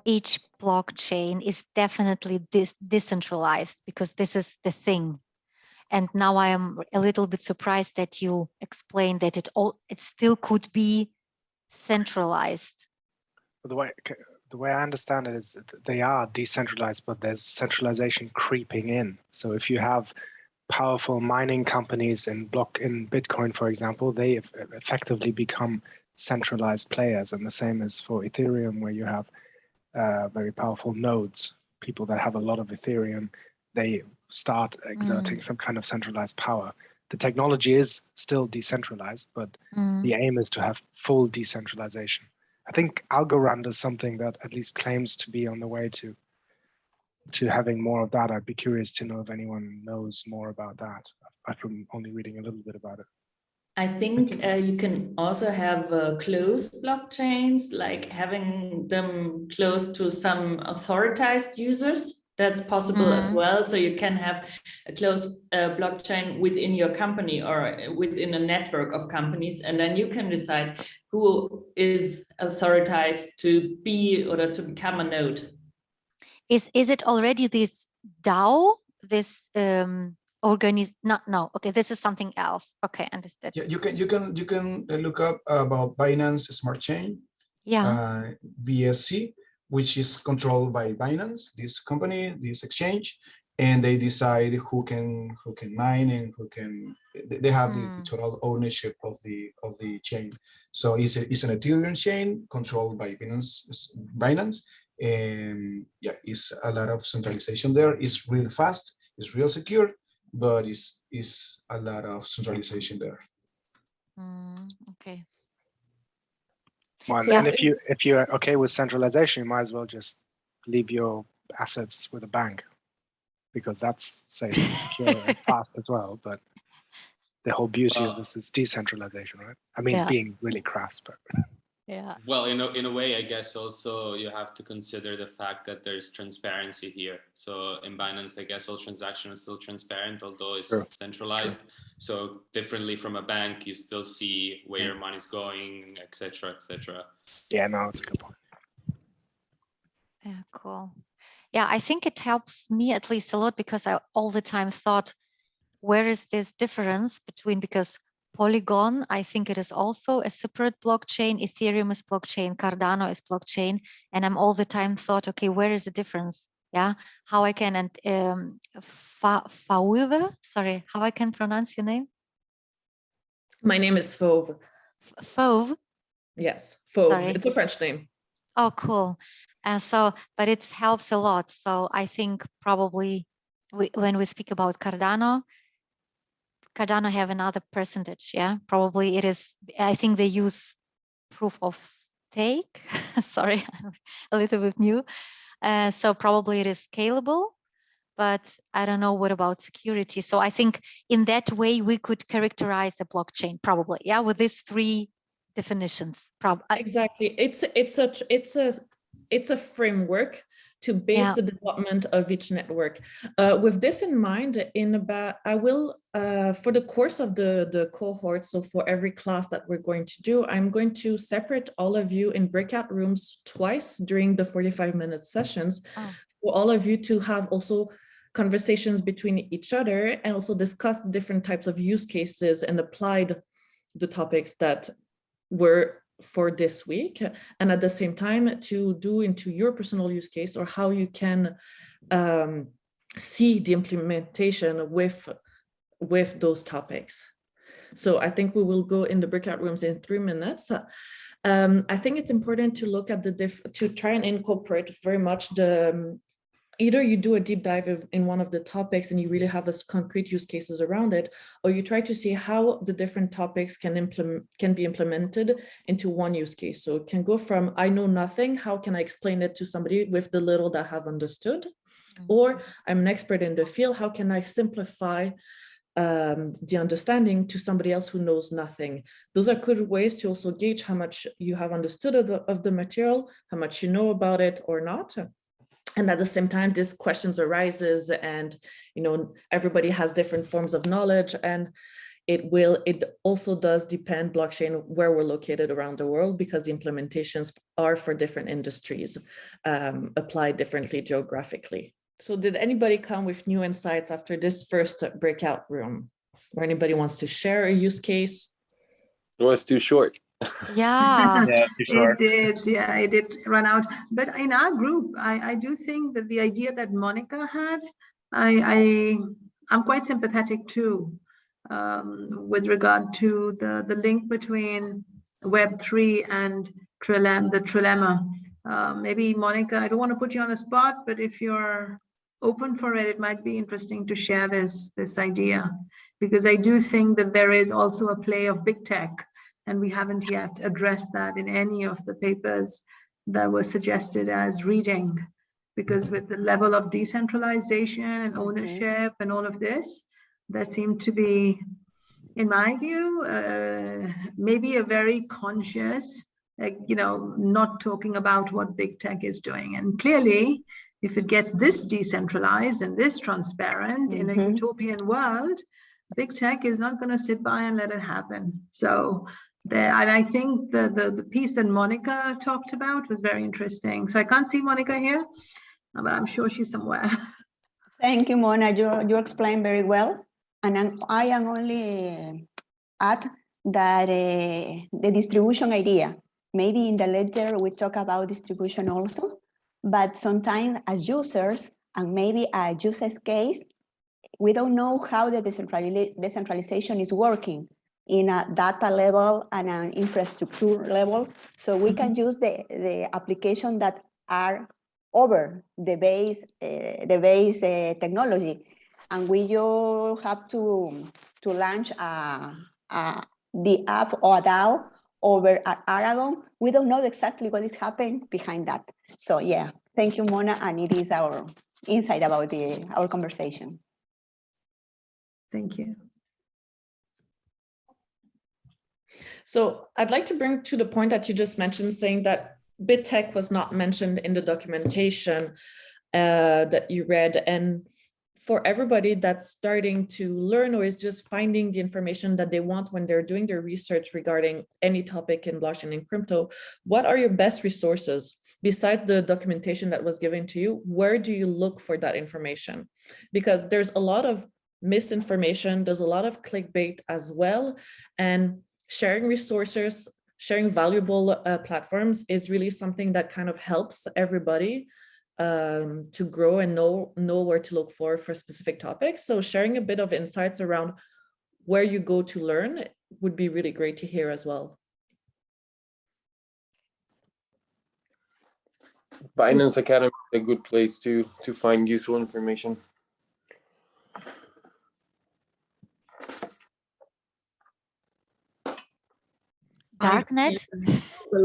each blockchain is definitely decentralized, because this is the thing. And now I am a little bit surprised that you explained that it still could be centralized. The way I understand it is that they are decentralized, but there's centralization creeping in. So if you have powerful mining companies in Bitcoin, for example, they effectively become centralized players. And the same is for Ethereum, where you have very powerful nodes. People that have a lot of Ethereum, they start exerting some kind of centralized power. The technology is still decentralized, but the aim is to have full decentralization. I think Algorand is something that at least claims to be on the way to having more of that. I'd be curious to know if anyone knows more about that. I've been only reading a little bit about it. I think you can also have closed blockchains, like having them close to some authorized users. That's possible as well. So you can have a closed blockchain within your company or within a network of companies, and then you can decide who is authorized to be or to become a node. Is it already this DAO? This no, okay, this is something else. Okay, understood. Yeah, you can look up about Binance Smart Chain, BSC, which is controlled by Binance, this company, this exchange, and they decide who can mine and who can. They have the total ownership of the chain. So it's an Ethereum chain controlled by Binance, and yeah, it's a lot of centralization there. It's real fast, it's real secure, but it's a lot of centralization there. Okay. Well, so and if you're okay with centralization, you might as well just leave your assets with a bank, because that's safe, secure, and fast as well. But the whole beauty of this is decentralization, right? I mean, being really crass, but yeah. Well, in a way, I guess also you have to consider the fact that there's transparency here. So in Binance, I guess all transactions are still transparent, although it's centralized. Sure. So differently from a bank, you still see where your money's going, etc., etc. Yeah, no, that's a good point. Yeah, cool. Yeah, I think it helps me at least a lot, because I all the time thought, where is this difference between, because Polygon, I think it is also a separate blockchain, Ethereum is blockchain, Cardano is blockchain, and I'm all the time thought, okay, where is the difference? Yeah, how I can, and Fauve, sorry, how I can pronounce your name? My name is Fauve. Fauve? Yes, Fauve. Sorry. It's a French name. Oh, cool. But it helps a lot. So I think probably when we speak about Cardano have another percentage. Yeah, probably it is. I think they use proof of stake. Sorry, I'm a little bit new. So probably it is scalable, but I don't know what about security. So I think in that way we could characterize a blockchain probably. Yeah, with these three definitions. Exactly. It's a framework to base the development of each network. With this in mind, I will, for the course of the cohort, so for every class that we're going to do, I'm going to separate all of you in breakout rooms twice during the 45-minute sessions, for all of you to have also conversations between each other and also discuss the different types of use cases and applied the topics that were for this week, and at the same time to do into your personal use case or how you can see the implementation with those topics. So I think we will go in the breakout rooms in 3 minutes. I think it's important to look at to try and incorporate very much either you do a deep dive in one of the topics and you really have this concrete use cases around it, or you try to see how the different topics can be implemented into one use case. So it can go from, I know nothing, how can I explain it to somebody with the little that I have understood? Or I'm an expert in the field, how can I simplify the understanding to somebody else who knows nothing? Those are good ways to also gauge how much you have understood of the material, how much you know about it or not. And at the same time, these questions arises and, everybody has different forms of knowledge. And it also does depend blockchain where we're located around the world, because the implementations are for different industries, applied differently geographically. So did anybody come with new insights after this first breakout room? Or anybody wants to share a use case? No, it's too short. Yeah. Yeah, it's too short. It did run out. But in our group, I do think that the idea that Monica had, I'm quite sympathetic too, with regard to the link between Web3 and the trilemma. Maybe Monica, I don't want to put you on the spot, but if you're open for it, it might be interesting to share this idea, because I do think that there is also a play of big tech, and we haven't yet addressed that in any of the papers that were suggested as reading, because with the level of decentralization and ownership and all of this, there seemed to be, in my view, maybe a very conscious, not talking about what big tech is doing. And clearly, if it gets this decentralized and this transparent in a utopian world, big tech is not going to sit by and let it happen. So and I think the piece that Monica talked about was very interesting. So I can't see Monica here, but I'm sure she's somewhere. Thank you, Mona. You explained very well. And I am only add that the distribution idea, maybe in the letter we talk about distribution also, but sometimes as users and maybe a user's case, we don't know how the decentralization is working in a data level and an infrastructure level. So we can use the application that are over the base technology. And we just have to launch the app or a DAO over at Aragon. We don't know exactly what is happening behind that. So yeah, thank you, Mona. And it is our insight about our conversation. Thank you. So I'd like to bring to the point that you just mentioned, saying that big tech was not mentioned in the documentation that you read. And for everybody that's starting to learn or is just finding the information that they want when they're doing their research regarding any topic in blockchain and crypto, what are your best resources? Besides the documentation that was given to you, where do you look for that information? Because there's a lot of misinformation, there's a lot of clickbait as well. And sharing resources, sharing valuable platforms is really something that kind of helps everybody to grow and know where to look for specific topics. So sharing a bit of insights around where you go to learn would be really great to hear as well. Binance Academy is a good place to find useful information. Darknet?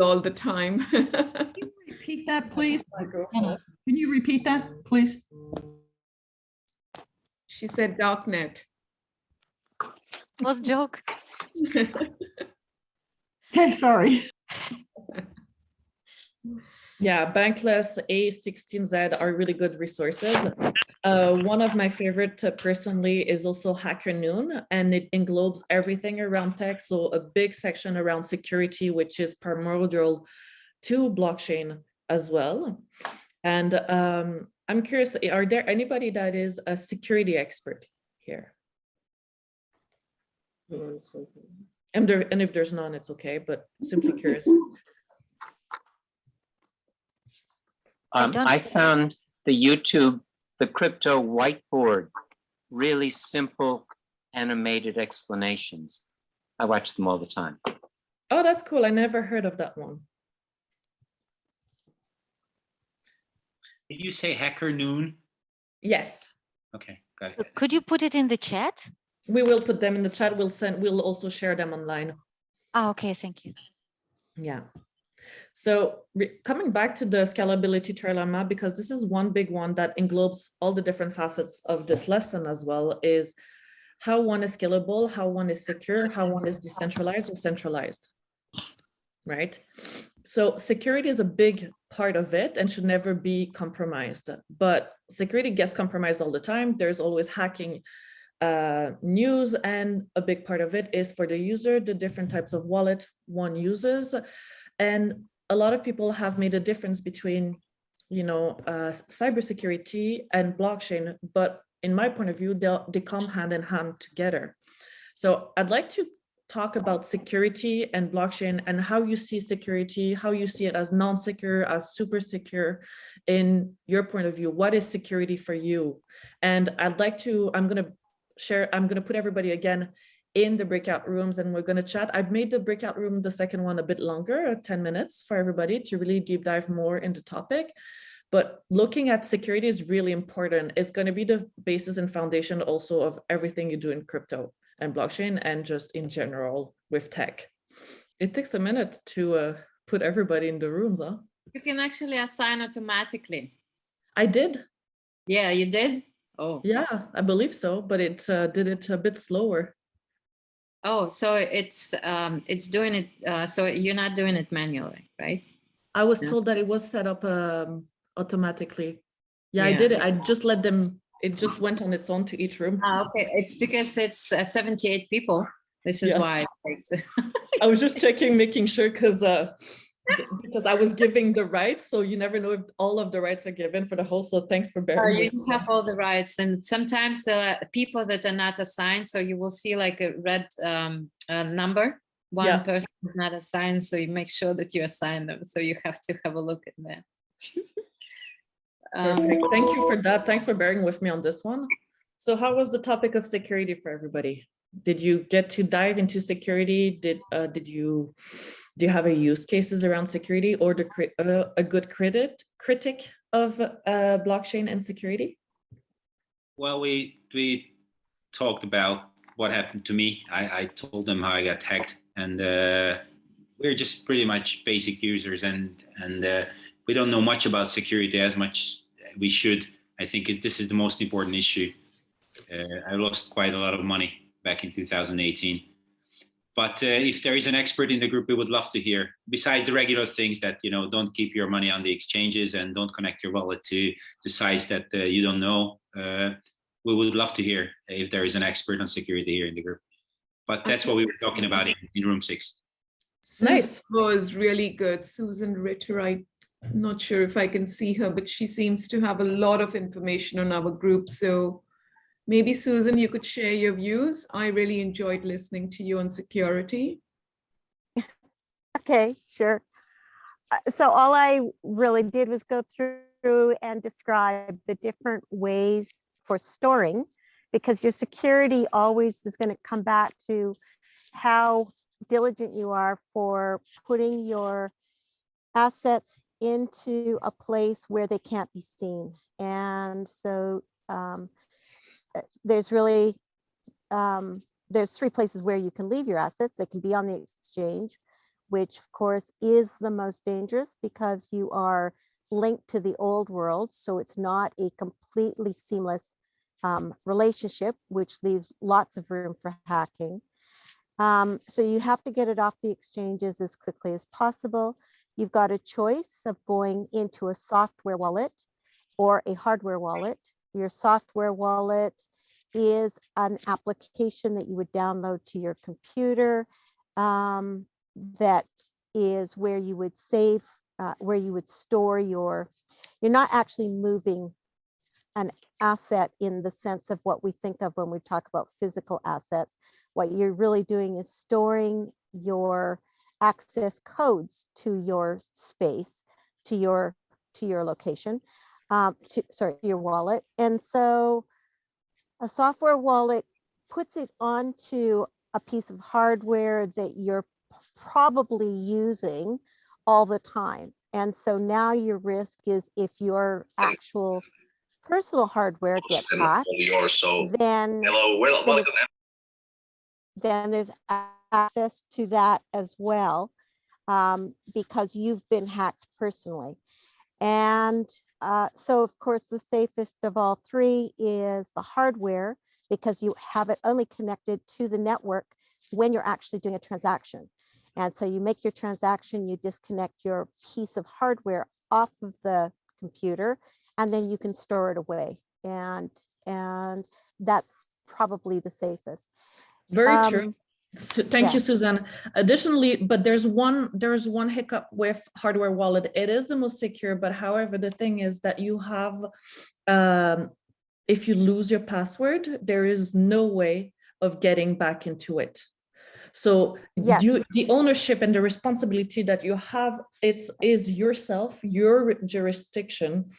All the time. Can you repeat that, please? Can you repeat that, please? She said darknet. Was joke. Okay, sorry. Yeah, Bankless, A16Z are really good resources. One of my favorite personally is also Hacker Noon, and it englobes everything around tech. So a big section around security, which is primordial to blockchain as well. And I'm curious, are there anybody that is a security expert here? And if there's none, it's okay, but simply curious. I found the crypto whiteboard, really simple animated explanations. I watch them all the time. Oh, that's cool. I never heard of that one. Did you say Hacker Noon? Yes. Okay, got it. Could you put it in the chat? We will put them in the chat. We'll also share them online. Oh, okay, thank you. Yeah. So coming back to the scalability trilemma, because this is one big one that englobes all the different facets of this lesson as well, is how one is scalable, how one is secure, how one is decentralized or centralized, right? So security is a big part of it and should never be compromised, but security gets compromised all the time. There's always hacking news, and a big part of it is for the user, the different types of wallet one uses. And a lot of people have made a difference between, you know, cybersecurity and blockchain, but in my point of view, they come hand in hand together. So I'd like to talk about security and blockchain and how you see security, how you see it as non-secure, as super secure in your point of view. What is security for you? And I'd like to, I'm going to put everybody again in the breakout rooms and we're going to chat. I've made the breakout room, the second one, a bit longer, 10 minutes for everybody to really deep dive more into topic. But looking at security is really important. It's going to be the basis and foundation also of everything you do in crypto and blockchain and just in general with tech. It takes a minute to put everybody in the rooms, huh? You can actually assign automatically. I did. Yeah, you did? Oh. Yeah, I believe so, but it did it a bit slower. Oh, so it's doing it, so you're not doing it manually, right? I was told that it was set up automatically. Yeah, I did it. I just let them, it just went on its own to each room. Okay, it's because it's 78 people. This is why it takes it. I was just checking, making sure, because I was giving the rights, so you never know if all of the rights are given for the host. So thanks for bearing with me. You have all the rights, and sometimes the people that are not assigned, so you will see like a red number. One person is not assigned, so you make sure that you assign them. So you have to have a look at that. Perfect. Thank you for that. Thanks for bearing with me on this one. So how was the topic of security for everybody? Did you get to dive into security? Do you have a use cases around security, or a good critic of blockchain and security? Well, we talked about what happened to me. I told them how I got hacked, and we're just pretty much basic users, and we don't know much about security as much we should. I think this is the most important issue. I lost quite a lot of money back in 2018. But if there is an expert in the group, we would love to hear, besides the regular things that, you know, don't keep your money on the exchanges and don't connect your wallet to sites that you don't know. We would love to hear if there is an expert on security here in the group. But that's what we were talking about in room 6. Susan was really good. Susan Ritter, I'm not sure if I can see her, but she seems to have a lot of information on our group. So maybe Susan, you could share your views. I really enjoyed listening to you on security. Okay, sure. So all I really did was go through and describe the different ways for storing, because your security always is going to come back to how diligent you are for putting your assets into a place where they can't be seen. And so there's really, there's 3 places where you can leave your assets. They can be on the exchange, which of course is the most dangerous because you are linked to the old world. So it's not a completely seamless relationship, which leaves lots of room for hacking. So you have to get it off the exchanges as quickly as possible. You've got a choice of going into a software wallet or a hardware wallet. Your software wallet is an application that you would download to your computer that is where you would save, where you would store you're not actually moving an asset in the sense of what we think of when we talk about physical assets. What you're really doing is storing your access codes to your space, to your location, to your wallet. And so a software wallet puts it onto a piece of hardware that you're probably using all the time. And so now your risk is if your actual personal hardware gets hacked, then there's access to that as well, because you've been hacked personally. And so of course, the safest of all 3 is the hardware, because you have it only connected to the network when you're actually doing a transaction. And so you make your transaction, you disconnect your piece of hardware off of the computer, and then you can store it away. And that's probably the safest. Very true. Thank you, yes. Susan. Additionally, but there's one hiccup with hardware wallet. It is the most secure, but however, the thing is that you have, if you lose your password, there is no way of getting back into it. So yes. The ownership and the responsibility that you have, is yourself, your jurisdiction.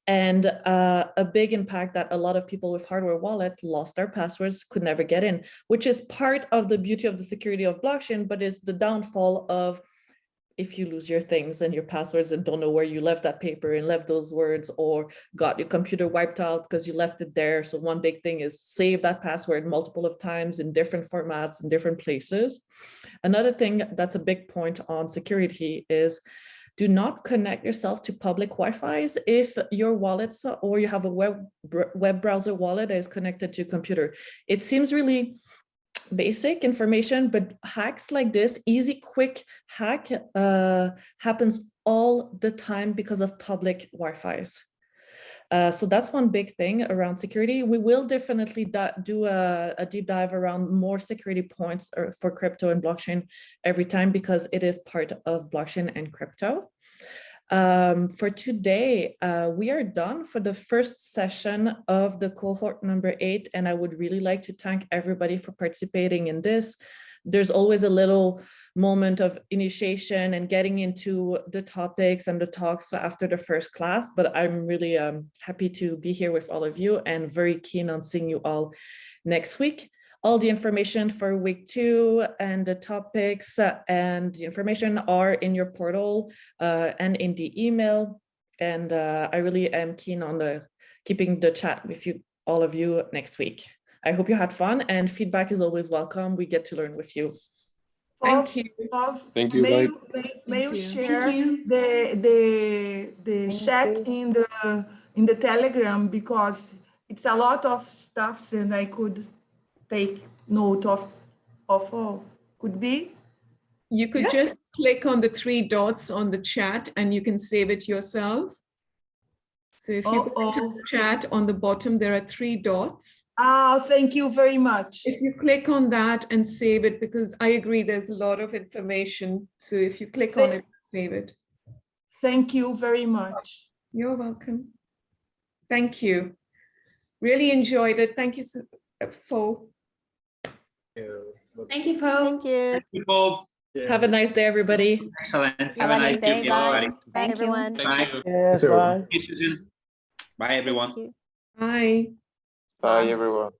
And a big impact that a lot of people with hardware wallet lost their passwords, could never get in, which is part of the beauty of the security of blockchain, but is the downfall of if you lose your things and your passwords and don't know where you left that paper and left those words, or got your computer wiped out because you left it there. So one big thing is save that password multiple of times in different formats in different places. Another thing that's a big point on security is do not connect yourself to public Wi-Fi's if your wallets or you have a web browser wallet that is connected to a computer. It seems really basic information, but hacks like this, easy, quick hack happens all the time because of public Wi-Fi's. So that's one big thing around security. We will definitely do a deep dive around more security points for crypto and blockchain every time, because it is part of blockchain and crypto. For today, we are done for the first session of the cohort number 8, and I would really like to thank everybody for participating in this. There's always a little moment of initiation and getting into the topics and the talks after the first class, but I'm really happy to be here with all of you and very keen on seeing you all next week. All the information for week 2 and the topics and the information are in your portal and in the email. And I really am keen on keeping the chat with you, all of you, next week. I hope you had fun, and feedback is always welcome. We get to learn with you. Thank you. Thank you. May you share the chat in the Telegram, because it's a lot of stuff and I could take note of all. Could be? You could just click on the 3 dots on the chat and you can save it yourself. So if you go to the chat on the bottom, there are 3 dots. Thank you very much. If you click on that and save it, because I agree there's a lot of information. So if you click on it, save it. Thank you very much. You're welcome. Thank you. Really enjoyed it. Thank you, Fauve. Thank you, Fauve. Thank you. Thank you both. Have a nice day, everybody. Excellent. Have a nice day. Bye. Bye, everyone. Thank you. Yes, bye. Thank you, Susan. Bye, everyone. Bye. Bye, everyone.